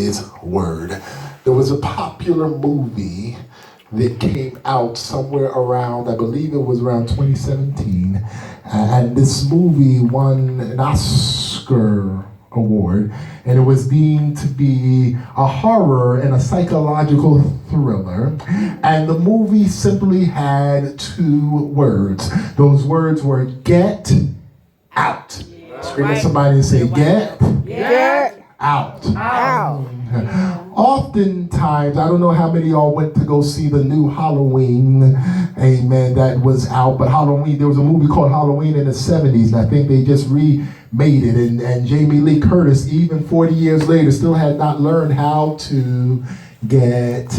his word. There was a popular movie that came out somewhere around, I believe it was around 2017, and this movie won an Oscar award, and it was deemed to be a horror and a psychological thriller, and the movie simply had two words. Those words were get out. Scream at somebody and say, get out. Oftentimes, I don't know how many of y'all went to go see the new Halloween, amen, that was out, but Halloween, there was a movie called Halloween in the 70s, and I think they just remade it, and Jamie Lee Curtis, even 40 years later, still had not learned how to get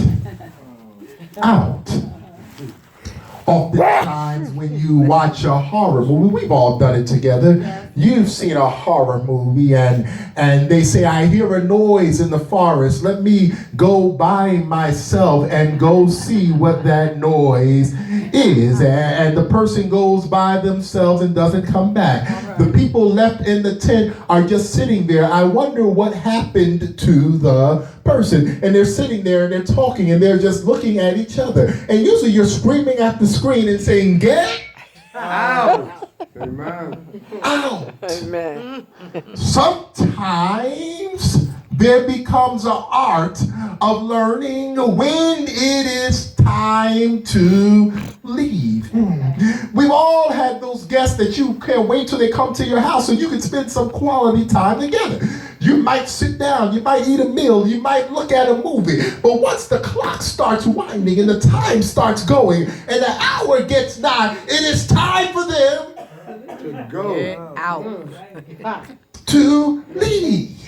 out. Oftentimes, when you watch a horror movie, we've all done it together. You've seen a horror movie, and they say, I hear a noise in the forest. Let me go by myself and go see what that noise is. And the person goes by themselves and doesn't come back. The people left in the tent are just sitting there. I wonder what happened to the person. And they're sitting there and they're talking and they're just looking at each other. And usually you're screaming at the screen and saying, get out. Amen. Out. Amen. Sometimes there becomes an art of learning when it is time to leave. We've all had those guests that you can't wait till they come to your house so you can spend some quality time together. You might sit down, you might eat a meal, you might look at a movie, but once the clock starts winding and the time starts going and the hour gets nigh, it is time for them To go. Out. to leave.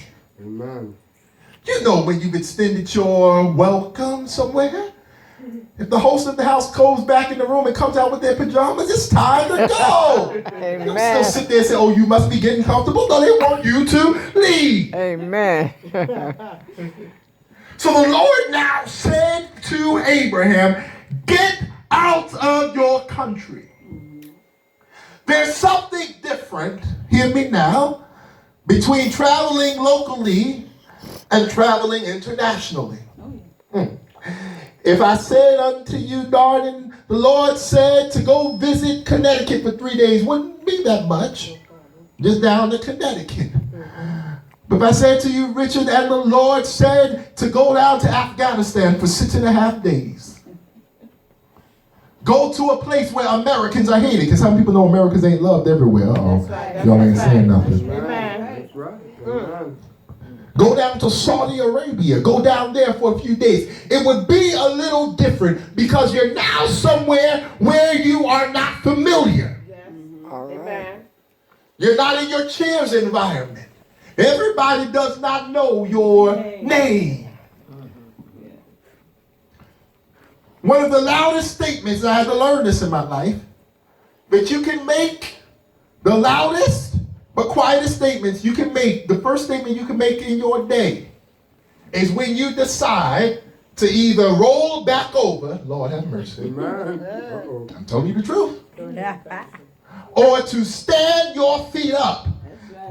Amen. You know when you've extended your welcome somewhere. If the host of the house goes back in the room and comes out with their pajamas, it's time to go. You don't still sit there and say, oh, you must be getting comfortable. No, they want you to leave. Amen. So the Lord now said to Abraham, get out of your country. There's something different, hear me now, between traveling locally and traveling internationally. If I said unto you, darling, the Lord said to go visit Connecticut for 3 days, wouldn't be that much, just down to Connecticut. But if I said to you, Richard, and the Lord said to go down to Afghanistan for 6.5 days, go to a place where Americans are hated, because some people know Americans ain't loved everywhere. Y'all ain't saying nothing. That's right. Amen. Go down to Saudi Arabia. Go down there for a few days. It would be a little different because you're now somewhere where you are not familiar. All right. You're not in your chair's environment. Everybody does not know your name. One of the loudest statements, I had to learn this in my life, that you can make the loudest but quietest statements you can make, the first statement you can make in your day is when you decide to either roll back over, Lord have mercy, Amen. I'm telling you the truth, or to stand your feet up.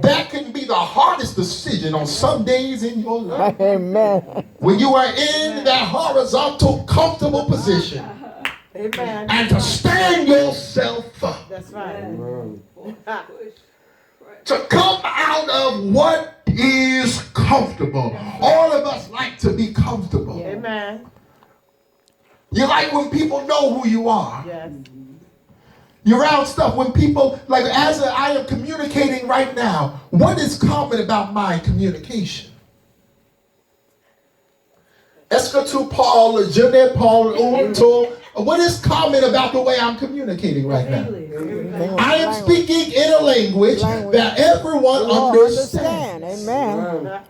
That can be the hardest decision on some days in your life. Amen. When you are in that horizontal, comfortable position. Amen. And to stand yourself up. That's right. Amen. To come out of what is comfortable. All of us like to be comfortable. Amen. You like when people know who you are. Yes. You're around stuff when people, like as I am communicating right now, what is common about my communication? Est-ce que tu parles, je ne parle pas. What is common about the way I'm communicating right now? I am speaking in a language that everyone understands. Amen.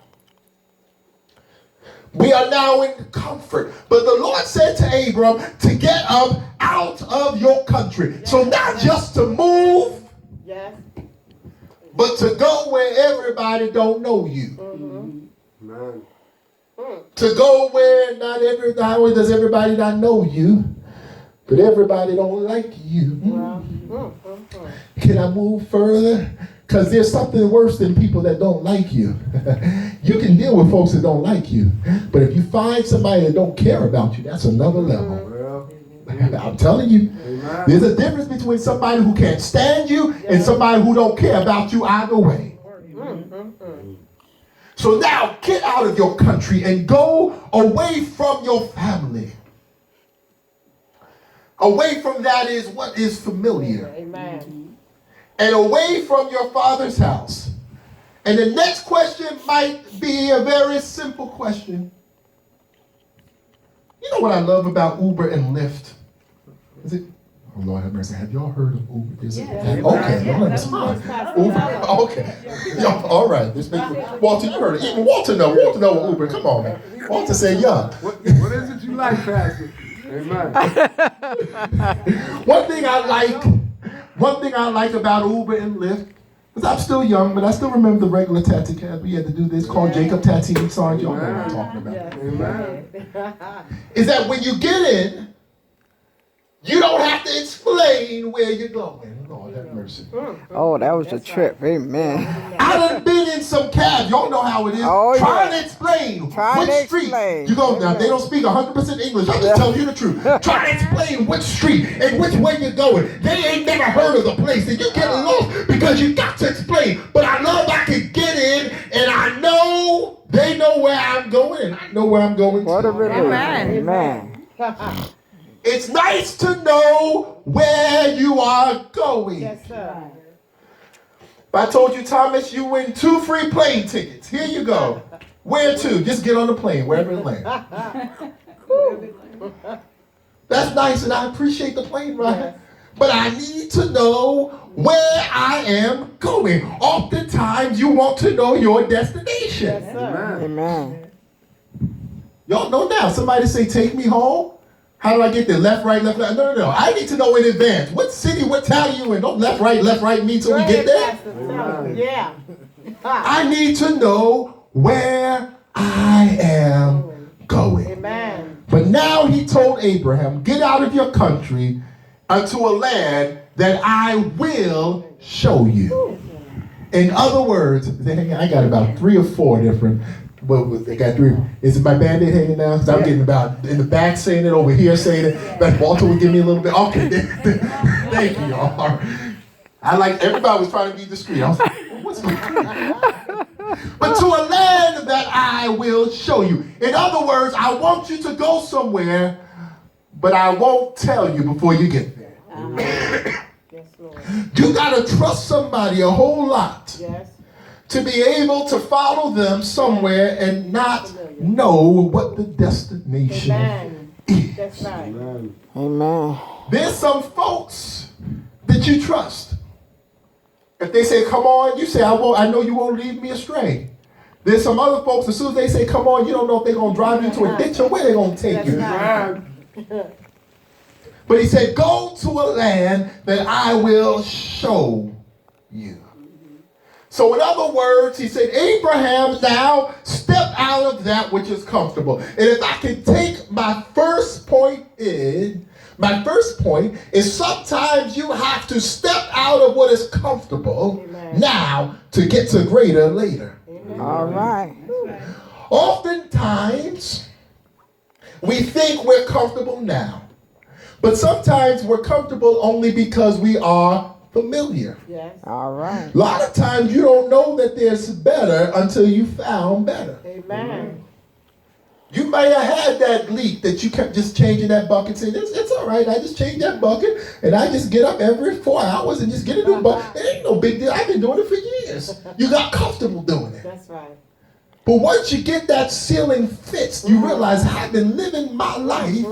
We are now in comfort. But the Lord said to Abram to get up out of your country. So not just to move, Yes. but to go where everybody don't know you. Amen. To go where not only does everybody not know you, but everybody don't like you. Can I move further? Because there's something worse than people that don't like you. You can deal with folks that don't like you. But if you find somebody that don't care about you, that's another level. Well, I'm telling you, amen. there's a difference between somebody who can't stand you and somebody who don't care about you either way. So now get out of your country and go away from your family. Away from that is what is familiar. Amen. And away from your father's house. And the next question might be a very simple question. You know what I love about Uber and Lyft? Is it? Oh, Lord have mercy. Have y'all heard of Uber? Is it? Yeah. Okay. Yeah. No, that's fine. Uber. Okay. Yo, all right. This big, Walter, you heard it. Even Walter know. Walter know what Uber. Come on, man. Walter said, yeah. What is it you like, Pastor? Amen. One thing I like about Uber and Lyft, because I'm still young, but I still remember the regular taxi cab. We had to do this called Jacob Taxi. Sorry, y'all know what I'm talking about. Amen. Is that when you get in, you don't have to explain where you're going. Lord have mercy. Oh, that was a trip. Amen. I done been in some cabs. Y'all know how it is. Oh, Trying yeah. to explain Trying which to street explain. you go. Now, they don't speak 100% English. I'm just telling you the truth. Trying to explain which street and which way you're going. They ain't never heard of the place. And you get lost because you got to explain. But I love I can get in and I know they know where I'm going and I know where I'm going What a to. relief. Amen. Amen. It's nice to know where you are going. Yes, sir. If I told you, Thomas, you win 2 free plane tickets. Here you go. Where to? Just get on the plane, wherever it lands. That's nice, and I appreciate the plane ride. But I need to know where I am going. Oftentimes, you want to know your destination. Yes, sir. Amen. Y'all know now. Somebody say, take me home. How do I get there? Left, right, left, right? No. I need to know in advance. What city, what town are you in? Don't left, right me till we get there. Yeah. I need to know where I am going. Amen. But now he told Abraham, get out of your country unto a land that I will show you. In other words, I got about 3 or 4 different. Well, they got 3. Is it my Band-Aid hanging now? Because I'm getting about in the back saying it, over here saying it. But Walter would give me a little bit. Okay, thank you, y'all. I like, everybody was trying to be discreet. I was like, what's going on? But to a land that I will show you. In other words, I want you to go somewhere, but I won't tell you before you get there. Yes, Lord. You got to trust somebody a whole lot. Yes. To be able to follow them somewhere and not know what the destination Amen. is. That's right. Amen. Amen. There's some folks that you trust. If they say, come on, you say, I know you won't lead me astray. There's some other folks, as soon as they say, come on, you don't know if they're going to drive you into a ditch or where they're going to take you. Amen. But he said, go to a land that I will show you. So in other words, he said, Abraham, now step out of that which is comfortable. And if I can take my first point is sometimes you have to step out of what is comfortable now to get to greater later. All right. Oftentimes, we think we're comfortable now. But sometimes we're comfortable only because we are familiar. Yes. All right. A lot of times you don't know that there's better until you found better. Amen. You may have had that leak that you kept just changing that bucket, saying, it's all right, I just change that bucket, and I just get up every 4 hours and just get a new bucket. It ain't no big deal. I've been doing it for years. You got comfortable doing it. That's right. But once you get that ceiling fixed, you realize I've been living my life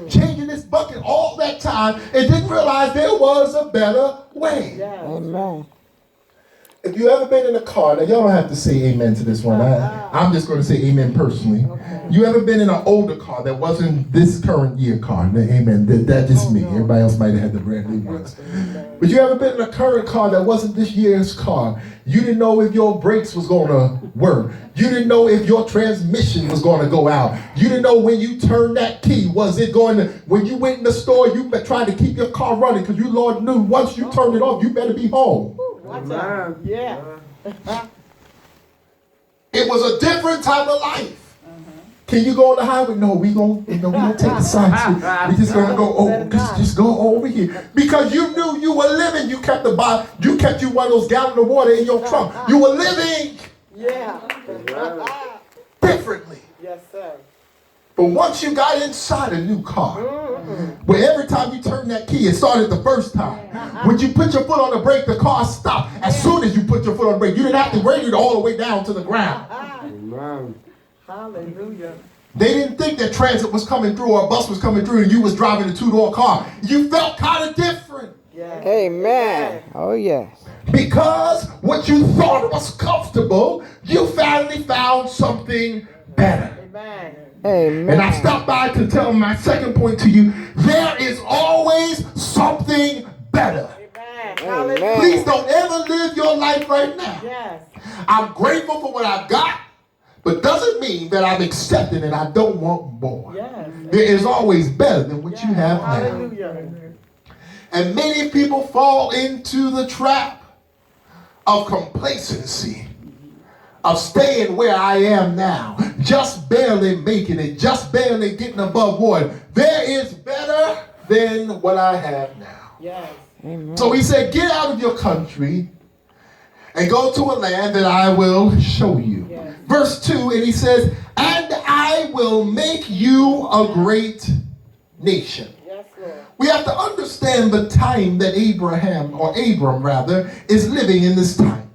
changing this bucket all that time and didn't realize there was a better way. Yes. Amen. If you ever been in a car, now y'all don't have to say amen to this one. I'm just going to say amen personally. Okay. You ever been in an older car that wasn't this current year car? Now, amen. That's just me. Everybody else might have had the brand new ones. But you ever been in a current car that wasn't this year's car? You didn't know if your brakes was going to work. You didn't know if your transmission was going to go out. You didn't know when you turned that key, was it going to, when you went in the store, you tried to keep your car running because you, Lord, knew once you turned it off, you better be home. Watch out. Amen. Yeah. It was a different type of life. Can you go on the highway? No, we gonna take the side street. We just gonna go over. Just go over here because you knew you were living. You kept the bottle. You kept you one of those gallons of water in your trunk. You were living Yeah. differently. Yes, sir. But once you got inside a new car, where every time you turned that key, it started the first time. When you put your foot on the brake, the car stopped. As soon as you put your foot on the brake, you didn't have to bring it all the way down to the ground. Amen. Hallelujah. They didn't think that transit was coming through or a bus was coming through and you was driving a two-door car. You felt kind of different. Yes. Amen. Oh, yes. Because what you thought was comfortable, you finally found something better. Amen. Amen. And I stopped by to tell my second point to you, there is always something better. Amen. Amen. Hallelujah. Please don't ever live your life right now. Yes. I'm grateful for what I've got, but doesn't mean that I'm accepting and I don't want more. Yes. There is always better than what you have now. Hallelujah. And many people fall into the trap of complacency, of staying where I am now, just barely making it, just barely getting above water. There is better than what I have now. Yes. Amen. So he said, get out of your country and go to a land that I will show you. Yes. Verse 2, and he says, and I will make you a great nation. Yes, Lord. We have to understand the time that Abram is living in this time.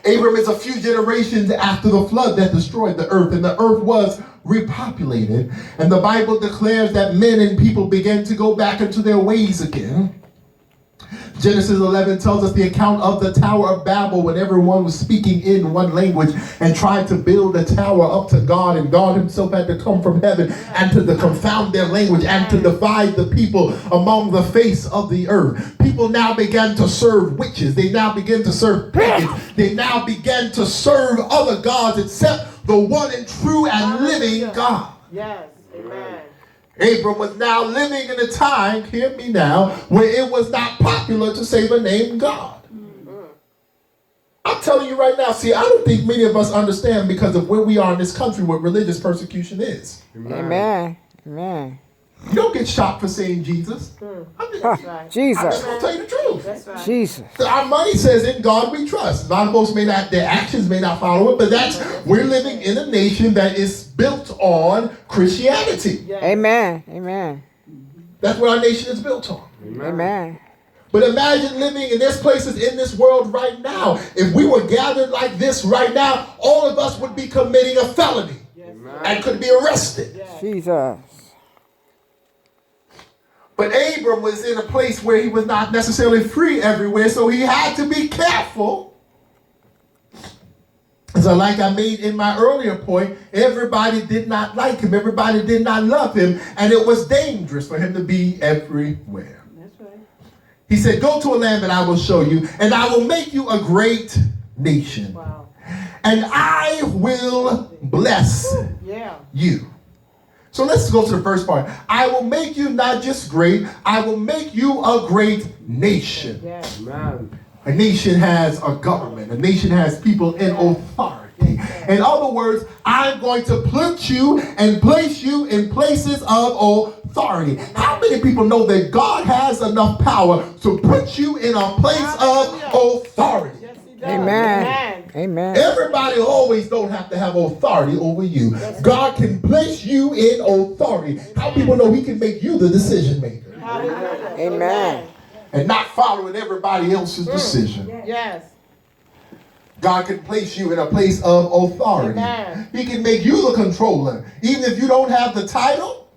Abram is a few generations after the flood that destroyed the earth, and the earth was repopulated. And the Bible declares that men and people began to go back into their ways again. Genesis 11 tells us the account of the Tower of Babel when everyone was speaking in one language and tried to build a tower up to God, and God himself had to come from heaven and to confound their language and to divide the people among the face of the earth. People now began to serve witches. They now began to serve pagans. They now began to serve other gods except the one and true and living God. Yes. Amen. Abram was now living in a time, hear me now, where it was not popular to say the name God. I'm telling you right now, see, I don't think many of us understand because of where we are in this country what religious persecution is. Amen. Amen. You don't get shot for saying Jesus. That's right. I'm Jesus. just going to tell you the truth. That's right. Jesus. Our money says in God we trust. A lot of folks may not, their actions may not follow it, but we're living in a nation that is built on Christianity. Yes. Amen. Amen. That's what our nation is built on. Amen. But imagine living in this places in this world right now. If we were gathered like this right now, all of us would be committing a felony and could be arrested. Yes. Jesus. But Abram was in a place where he was not necessarily free everywhere, so he had to be careful. So like I made in my earlier point, everybody did not like him. Everybody did not love him. And it was dangerous for him to be everywhere. That's right. He said, go to a land that I will show you, and I will make you a great nation. Wow. And I will bless Yeah. you. So let's go to the first part. I will make you not just great, I will make you a great nation. Yes. Amen. A nation has a government. A nation has people in authority. In other words, I'm going to put you and place you in places of authority. How many people know that God has enough power to put you in a place of authority? Yes, he does. Amen. Amen. Everybody always don't have to have authority over you. God can place you in authority. How people know he can make you the decision maker Hallelujah. Amen. and not following everybody else's decision. Yes. God can place you in a place of authority. Amen. He can make you the controller. Even if you don't have the title,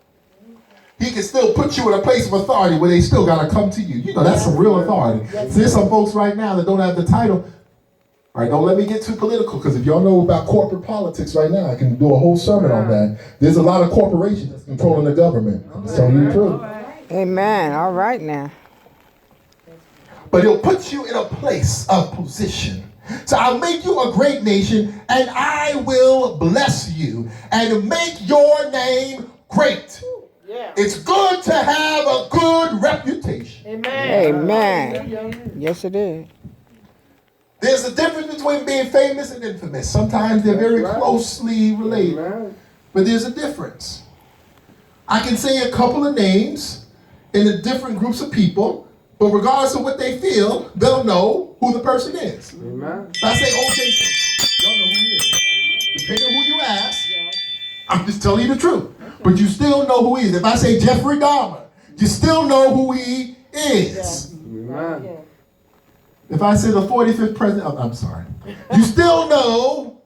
he can still put you in a place of authority where they still got to come to you. You know, that's some real authority. So there's some folks right now that don't have the title. All right, don't let me get too political, because if y'all know about corporate politics right now, I can do a whole sermon on that. There's a lot of corporations that's controlling the government. I'm just telling you the truth. Amen. All right now. But he'll put you in a place of position. So I'll make you a great nation, and I will bless you and make your name great. Yeah. It's good to have a good reputation. Amen. Amen. Hallelujah. Yes, it is. There's a difference between being famous and infamous. Sometimes they're very That's right. closely related, Amen. but there's a difference. I can say a couple of names in the different groups of people, but regardless of what they feel, they'll know who the person is. Amen. If I say O.J. Simpson, y'all know who he is. Depending on who you ask, I'm just telling you the truth. But you still know who he is. If I say Jeffrey Dahmer, you still know who he is. Amen. If I say the 45th president, I'm sorry. You still know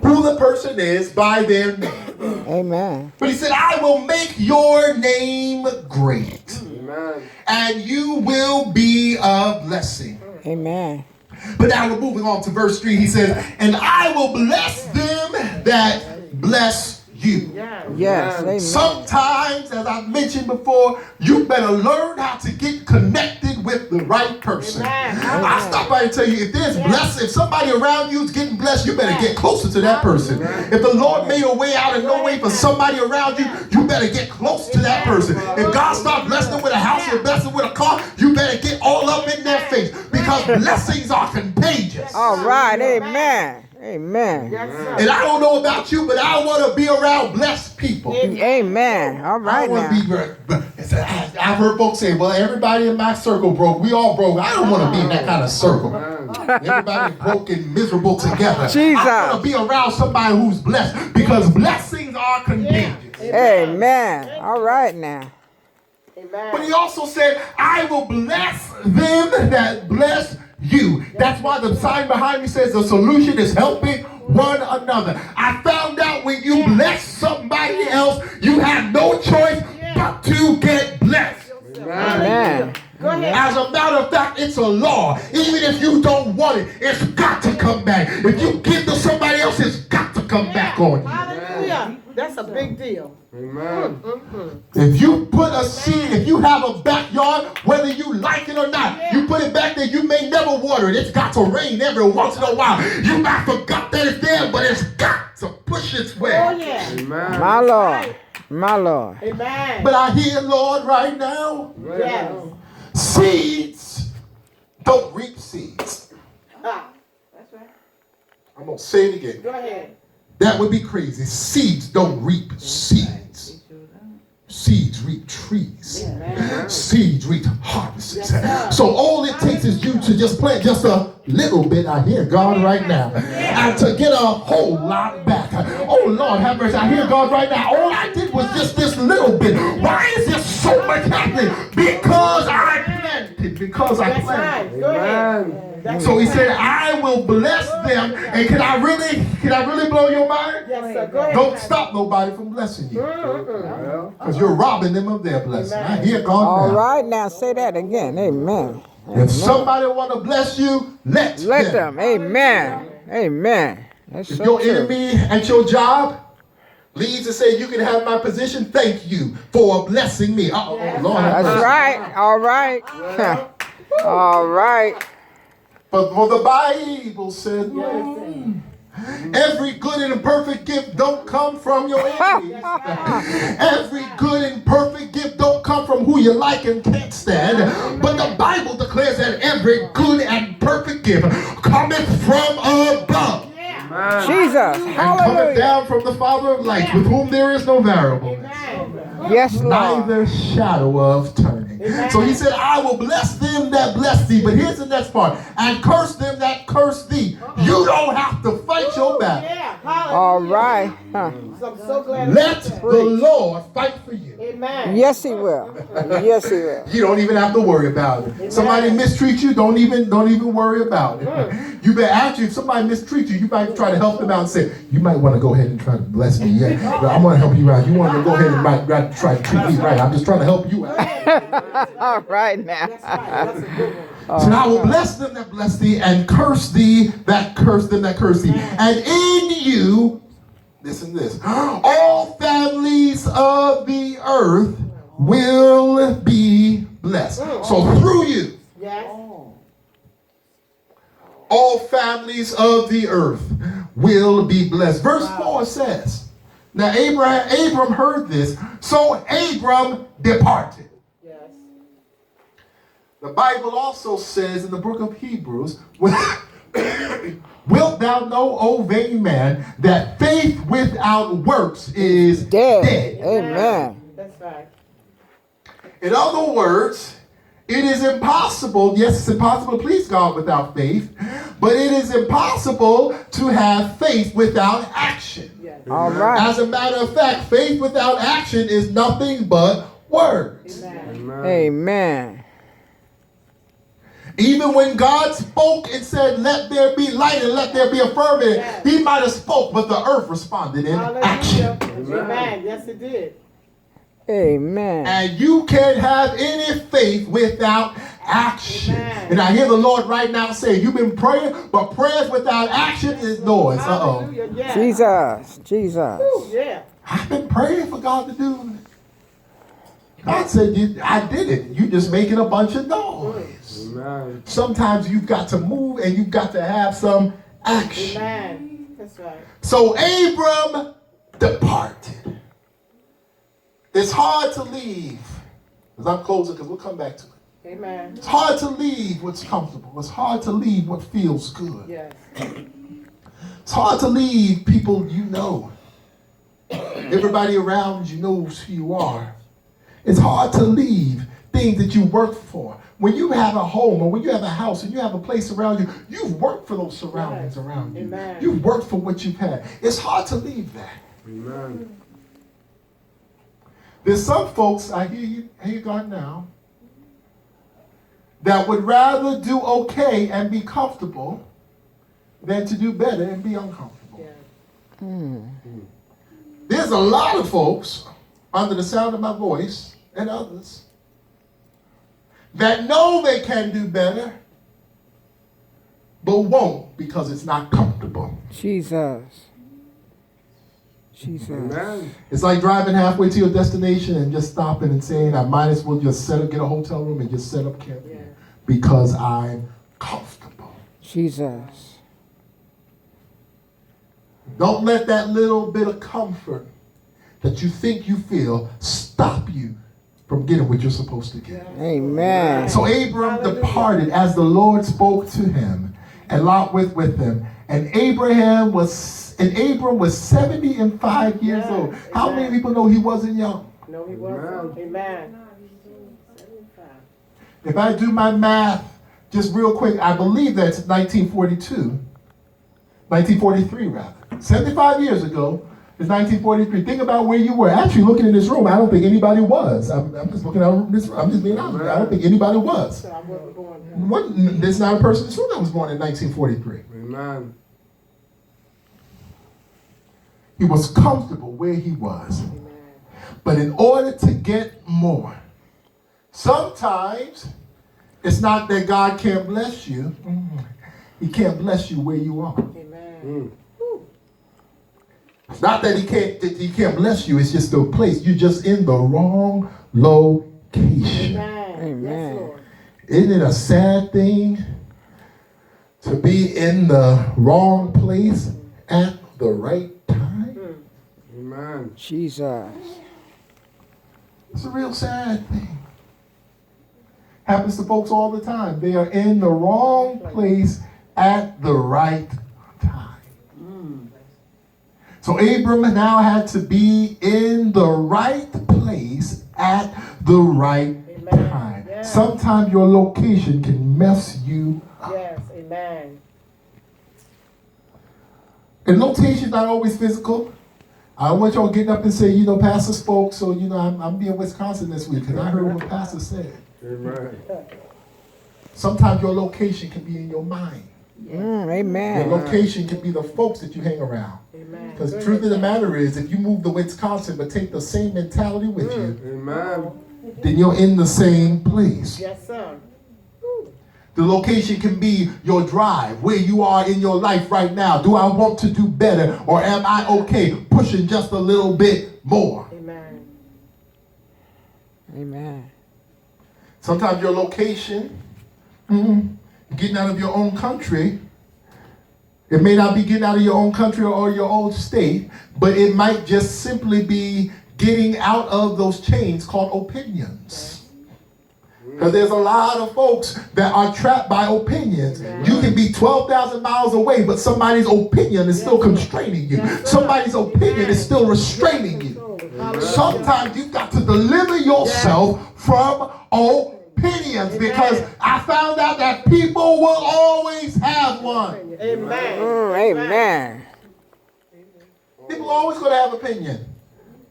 who the person is by their name. Amen. But he said, I will make your name great, Amen. and you will be a blessing. Amen. But now we're moving on to verse 3. He says, and I will bless them that bless you. Yes. Amen. Sometimes, as I've mentioned before, you better learn how to get connected with the right person. I stop by and tell you, if there's blessing, if somebody around you is getting blessed, you better get closer to that person. If the Lord made a way out of no way for somebody around you, you better get close to that person. If God starts blessing them with a house or blessing them with a car, you better get all up in their face, because blessings are contagious. All right. Amen. Amen. And I don't know about you, but I want to be around blessed people. Amen. All I right don't want now. to be. I've heard folks say, "Well, everybody in my circle broke. We all broke." I don't want to be in that kind of circle. Everybody broke and miserable together. Jesus. I want to be around somebody who's blessed, because blessings are contagious. Amen. All right now. But he also said, "I will bless them that bless you." That's why the sign behind me says the solution is helping one another. I found out when you bless somebody else, you have no choice but to get blessed. Amen. As a matter of fact, it's a law. Even if you don't want it, it's got to come back. If you give to somebody else, it's got to come back on you. Hallelujah. That's a big deal. Amen. If you put a seed, if you have a backyard, whether you like it or not, you put it back there, you may never water it. It's got to rain every once in a while. You might forgot that it's there, but it's got to push its way. Oh, yeah. Amen. My Lord. My Lord. Amen. But I hear, Lord, right now, Yes. seeds don't reap seeds. Ah, that's right. I'm going to say it again. Go ahead. That would be crazy. Seeds don't reap seeds. Seeds reap trees. Seeds reap harvests. So all it takes is you to just plant just a little bit. I hear God right now. And to get a whole lot back. Oh Lord, have mercy. I hear God right now. All I did was just this little bit. Why is there so much happening? Because I planted. Because I That's planted. right. Go ahead. Amen. That's So he right. said, I will bless them. And can I really blow your mind? Yes, sir. Go ahead. Don't stop nobody from blessing you, Well, because you're robbing them of their blessing. I hear God All now. right now. Say that again. Amen. If somebody want to bless you, let Them. Amen. Amen. That's If so your true. enemy at your job leaves and say, you can have my position, thank you for blessing me. Oh, Lord have That's mercy. right. All right. All right. But the Bible says, every good and perfect gift don't come from your enemies. Every good and perfect gift don't come from who you like and can't stand. But the Bible declares that every good and perfect gift cometh from above. Jesus. And cometh Hallelujah. down from the Father of lights, with whom there is no variableness, Yes, Lord. neither shadow of turning. So he said, I will bless them that bless thee. But here's the next part. And curse them that curse thee. You don't have to fight your battle. Yeah. Hallelujah. All right. Huh. So I'm so glad. Let the Lord fight for you. Amen. Yes, He will. Yes, He will. You don't even have to worry about it. Somebody mistreats you, don't even worry about it. You better actually, if somebody mistreats you, you might try to help them out and say, you might want to go ahead and try to bless me. Yeah, but I want to help you out. You want to go ahead and try to treat me right. I'm just trying to help you out. All right now. That's right. That's a good one. So I will bless them that bless thee, and curse thee that curse them that curse thee. And in you, listen to this, all families of the earth will be blessed. So through you, Yes. all families of the earth will be blessed. Verse 4 says, now Abram heard this, so Abram departed. Yes. The Bible also says in the book of Hebrews, Wilt thou know, O vain man, that faith without works is Dead. dead? Amen. That's right. In other words, it is impossible, yes, it's impossible to please God without faith, but it is impossible to have faith without action. Yes. All right. As a matter of fact, faith without action is nothing but words. Amen. Amen. Even when God spoke and said, let there be light and let there be a firmament, Yes. he might have spoke, but the earth responded in action. Hallelujah. Amen. Yes, it did. Amen. And you can't have any faith without action. Amen. And I hear the Lord right now saying, you've been praying, but prayers without action is noise. Hallelujah. Yeah. Jesus. Jesus. Woo, yeah. I've been praying for God to do it. God said, I did it. You just making a bunch of noise. Amen. Sometimes you've got to move and you've got to have some action. Amen. That's right. So Abram departed. It's hard to leave. As I'm closing, because we'll come back to it. Amen. It's hard to leave what's comfortable. It's hard to leave what feels good. Yes. It's hard to leave people you know. Everybody around you knows who you are. It's hard to leave things that you work for. When you have a home or when you have a house and you have a place around you, you've worked for those surroundings Yes. around you. Amen. You've worked for what you've had. It's hard to leave that. Amen. There's some folks, I hear God now, that would rather do okay and be comfortable than to do better and be uncomfortable. Yeah. There's a lot of folks under the sound of my voice and others that know they can do better but won't because it's not comfortable. Jesus. Jesus. Amen. It's like driving halfway to your destination and just stopping and saying, I might as well just get a hotel room and just set up camp Yeah. here because I'm comfortable. Jesus. Don't let that little bit of comfort that you think you feel stop you from getting what you're supposed to get. Amen. So Abram Hallelujah. departed as the Lord spoke to him, and Lot went with him. And Abram was 75 years Yes. old. How Amen. many people know he wasn't young? No, he wasn't. Amen. 75. If I do my math just real quick, I believe that's 1943 rather. 75 years ago is 1943. Think about where you were. Actually, looking in this room, I don't think anybody was. I'm just looking out this room. I'm just being honest. I don't think anybody was. So I wasn't born. There's not a person in this room that was born in 1943. Amen. He was comfortable where he was. Amen. But in order to get more, sometimes it's not that God can't bless you. He can't bless you where you are. Amen. It's not that he can't bless you. It's just the place. You're just in the wrong location. Amen. Amen. Yes, Lord. Isn't it a sad thing to be in the wrong place at the right time? Amen. Jesus. It's a real sad thing. Happens to folks all the time. They are in the wrong place at the right time. So Abram now had to be in the right place at the right Amen. time. Yes. Sometimes your location can mess you up. Yes. Amen. And location's not always physical. I don't want y'all getting up and say, Pastor spoke, so, I'm being Wisconsin this week because I heard what Pastor said. Amen. Sometimes your location can be in your mind. Your Amen. location can be the folks that you hang around. Amen. Because the truth of the matter is, if you move to Wisconsin but take the same mentality with you, Amen. then you're in the same place. Yes, sir. The location can be your drive, where you are in your life right now. Do I want to do better, or am I okay pushing just a little bit more? Amen. Amen. Sometimes your location, getting out of your own country, it may not be getting out of your own country or your own state, but it might just simply be getting out of those chains called opinions. Because there's a lot of folks that are trapped by opinions. You can be 12,000 miles away, but somebody's opinion is still constraining you. Somebody's opinion is still restraining you. Sometimes you've got to deliver yourself from opinions, because I found out that people will always have one. Amen. Amen. People are always going to have opinion.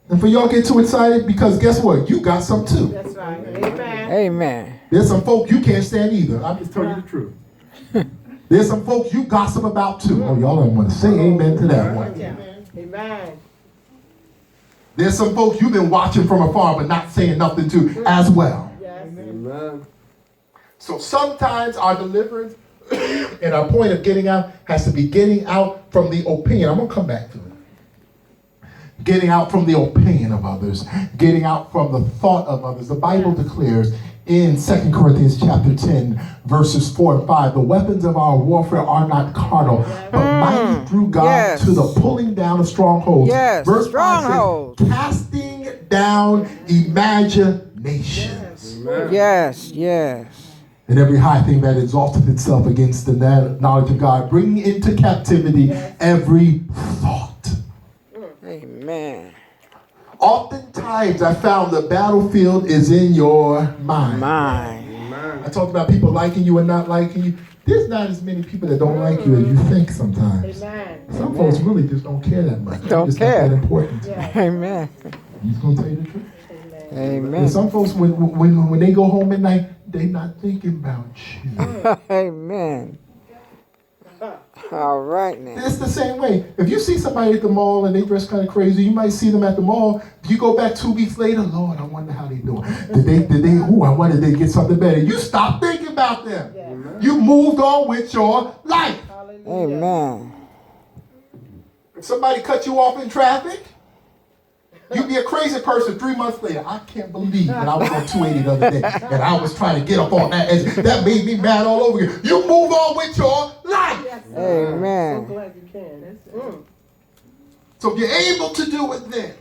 And for y'all get too excited, because guess what? You got some too. That's right. Amen. Amen. There's some folk you can't stand either. I'm just telling you the truth. There's some folks you gossip about too. Oh, y'all don't want to say amen to that one. Amen. There's some folks you've been watching from afar but not saying nothing to as well. Yes. Amen. So sometimes our deliverance and our point of getting out has to be getting out from the opinion. I'm going to come back to it. Getting out from the opinion of others. Getting out from the thought of others. The Bible declares in 2 Corinthians chapter 10, verses 4 and 5, the weapons of our warfare are not carnal, but mighty through God to the pulling down of strongholds. Yes, Verse 5 strongholds. says, casting down imaginations. Amen. Yes, yes. And every high thing that exalteth itself against the knowledge of God, bringing into captivity every thought. Amen. Oftentimes I found the battlefield is in your mind. Mine. Amen. I talked about people liking you and not liking you. There's not as many people that don't like you as you think sometimes. Amen. Some folks really just don't care that much. Don't It's care. not that important. Amen. I'm just going to tell you the truth. Amen. And some folks, when they go home at night, they're not thinking about you. Amen. All right now. It's the same way. If you see somebody at the mall and they dress kind of crazy, you might see them at the mall. You go back 2 weeks later, Lord, I wonder how they doing. Did they, I wonder did they get something better. You stop thinking about them. You moved on with your life. Amen. If somebody cut you off in traffic, you'd be a crazy person 3 months later. I can't believe that I was on 280 the other day and I was trying to get up on that edge. That made me mad all over again. You move on with your life. Amen. So glad you can. So if you're able to do it then,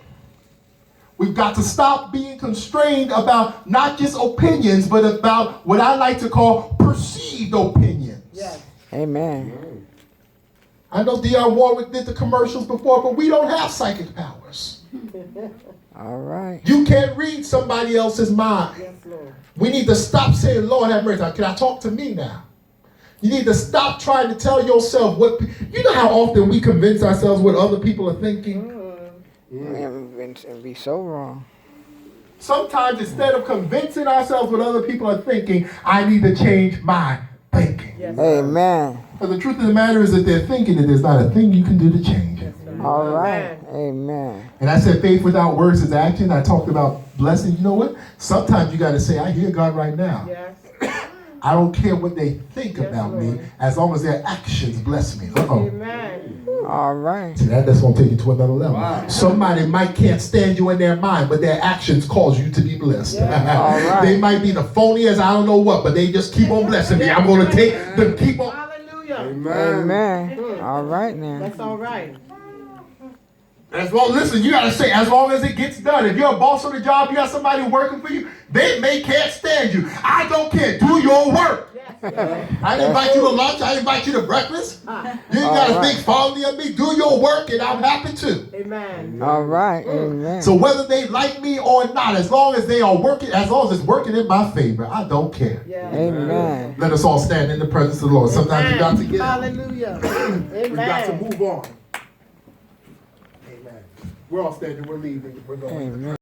we've got to stop being constrained about not just opinions, but about what I like to call perceived opinions. Yes. Amen. I know D.R. Warwick did the commercials before, but we don't have psychic powers. All right. You can't read somebody else's mind. Yes, Lord. We need to stop saying, Lord have mercy. Can I talk to me now? You need to stop trying to tell yourself what, you know how often we convince ourselves what other people are thinking? And be so wrong. Sometimes instead of convincing ourselves what other people are thinking, I need to change my thinking. Yes. Amen. But the truth of the matter is that they're thinking that there's not a thing you can do to change it. All right. Amen. And I said faith without works is action. I talked about blessing. You know what? Sometimes you got to say, I hear God right now. Yes. I don't care what they think about me as long as their actions bless me. Uh-oh. Amen. All right. See, that's going to take you to another level. Wow. Somebody might can't stand you in their mind, but their actions cause you to be blessed. All right. They might be the phoniest, I don't know what, but they just keep on blessing me. I'm going to take them, keep on. Hallelujah. Amen. Amen. All right now. That's all right. As long, listen, you got to say, as long as it gets done. If you're a boss on the job, you got somebody working for you, they can't stand you. I don't care. Do your work. Yes. Yes. I didn't invite you to lunch. I didn't invite you to breakfast. You ain't got to think fondly of me. Do your work, and I'm happy to. Amen. All right. Amen. So whether they like me or not, as long as they are working, as long as it's working in my favor, I don't care. Yes. Amen. Let us all stand in the presence of the Lord. Sometimes you got to get out. Hallelujah. We got to Amen. move on. Amen. We're all standing. We're leaving. We're going. Amen.